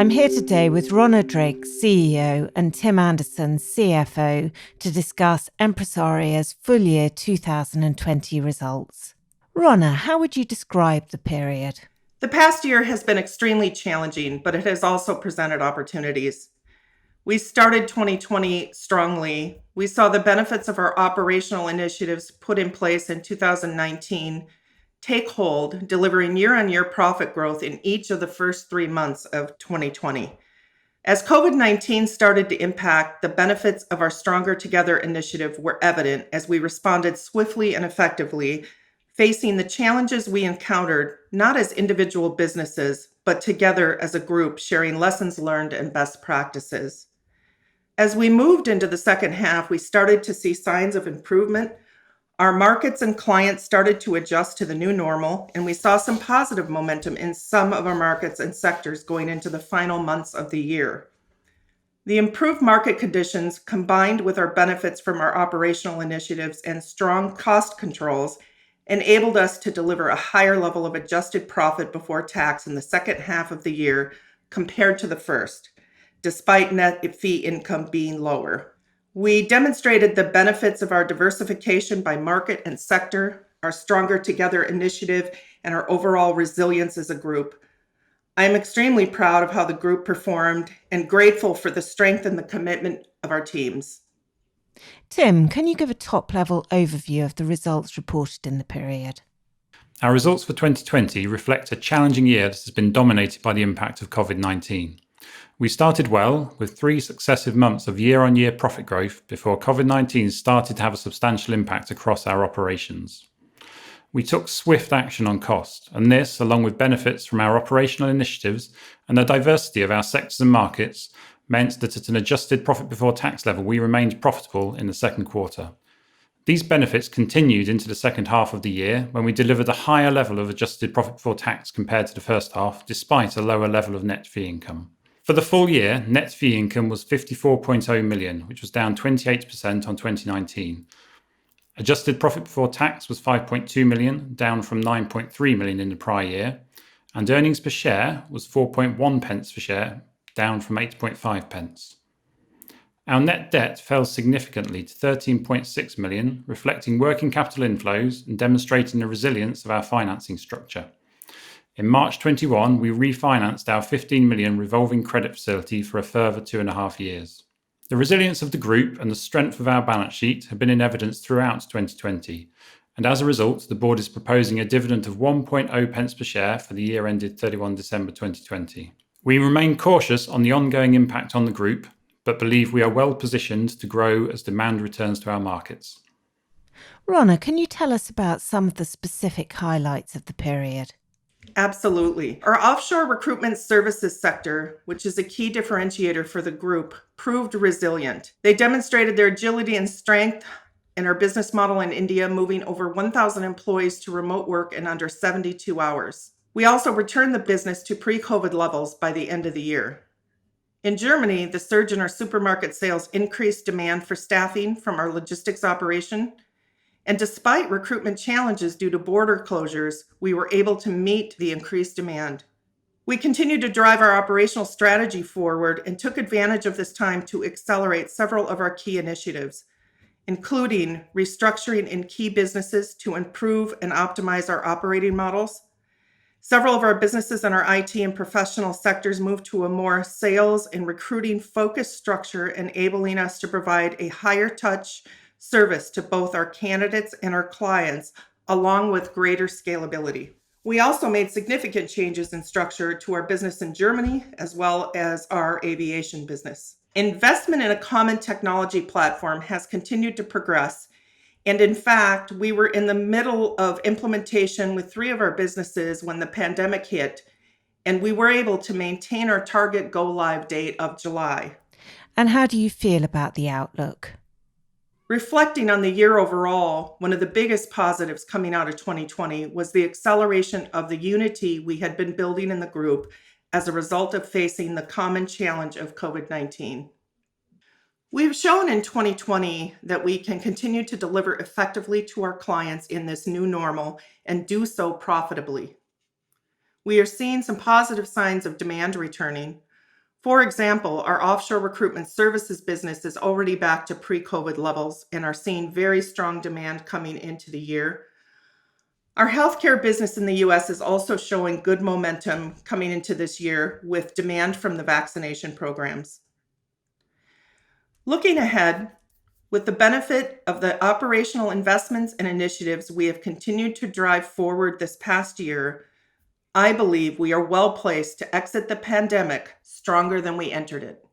I'm here today with Rhona Driggs, CEO, and Tim Anderson, CFO, to discuss Empresaria's full year 2020 results. Rhona, how would you describe the period? The past year has been extremely challenging, but it has also presented opportunities. We started 2020 strongly. We saw the benefits of our operational initiatives put in place in 2019 take hold, delivering year-on-year profit growth in each of the first 3 months of 2020. As COVID-19 started to impact, the benefits of our Stronger Together initiative were evident as we responded swiftly and effectively, facing the challenges we encountered, not as individual businesses, but together as a group, sharing lessons learned and best practices. As we moved into the second half, we started to see signs of improvement. Our markets and clients started to adjust to the new normal, and we saw some positive momentum in some of our markets and sectors going into the final months of the year. The improved market conditions, combined with our benefits from our operational initiatives and strong cost controls, enabled us to deliver a higher level of adjusted profit before tax in the second half of the year compared to the first, despite net fee income being lower. We demonstrated the benefits of our diversification by market and sector, our Stronger Together initiative, and our overall resilience as a group. I am extremely proud of how the group performed and grateful for the strength and the commitment of our teams. Tim, can you give a top-level overview of the results reported in the period? Our results for 2020 reflect a challenging year that has been dominated by the impact of COVID-19. We started well, with 3 successive months of year-on-year profit growth before COVID-19 started to have a substantial impact across our operations. We took swift action on cost, and this, along with benefits from our operational initiatives and the diversity of our sectors and markets, meant that at an adjusted profit before tax level we remained profitable in the second quarter. These benefits continued into the second half of the year when we delivered a higher level of adjusted profit before tax compared to the first half, despite a lower level of net fee income. For the full year, net fee income was 54.0 million, which was down 28% on 2019. Adjusted profit before tax was 5.2 million, down from 9.3 million in the prior year, and earnings per share was 4.1 pence per share, down from 8.5 pence. Our net debt fell significantly to 13.6 million, reflecting working capital inflows and demonstrating the resilience of our financing structure. In March 21, we refinanced our 15 million revolving credit facility for a further 2.5 years. The resilience of the group and the strength of our balance sheet have been in evidence throughout 2020, and as a result, the board is proposing a dividend of 1.0 pence per share for the year ended 31 December 2020. We remain cautious on the ongoing impact on the group, but believe we are well positioned to grow as demand returns to our markets. Rhona, can you tell us about some of the specific highlights of the period? Absolutely. Our offshore recruitment services sector, which is a key differentiator for the group, proved resilient. They demonstrated their agility and strength in our business model in India, moving over 1,000 employees to remote work in under 72 hours. We also returned the business to pre-COVID levels by the end of the year. In Germany, the surge in our supermarket sales increased demand for staffing from our logistics operation. And despite recruitment challenges due to border closures, we were able to meet the increased demand. We continued to drive our operational strategy forward and took advantage of this time to accelerate several of our key initiatives, including restructuring in key businesses to improve and optimize our operating models. Several of our businesses in our IT and professional sectors moved to a more sales and recruiting focused structure, enabling us to provide a higher touch service to both our candidates and our clients, along with greater scalability. We also made significant changes in structure to our business in Germany, as well as our aviation business. Investment in a common technology platform has continued to progress. And in fact, we were in the middle of implementation with 3 of our businesses when the pandemic hit, and we were able to maintain our target go-live date of July. And how do you feel about the outlook? Reflecting on the year overall, one of the biggest positives coming out of 2020 was the acceleration of the unity we had been building in the group as a result of facing the common challenge of COVID-19. We've shown in 2020 that we can continue to deliver effectively to our clients in this new normal and do so profitably. We are seeing some positive signs of demand returning. For example, our offshore recruitment services business is already back to pre-COVID levels and are seeing very strong demand coming into the year. Our healthcare business in the US is also showing good momentum coming into this year with demand from the vaccination programs. Looking ahead, with the benefit of the operational investments and initiatives we have continued to drive forward this past year, I believe we are well placed to exit the pandemic stronger than we entered it.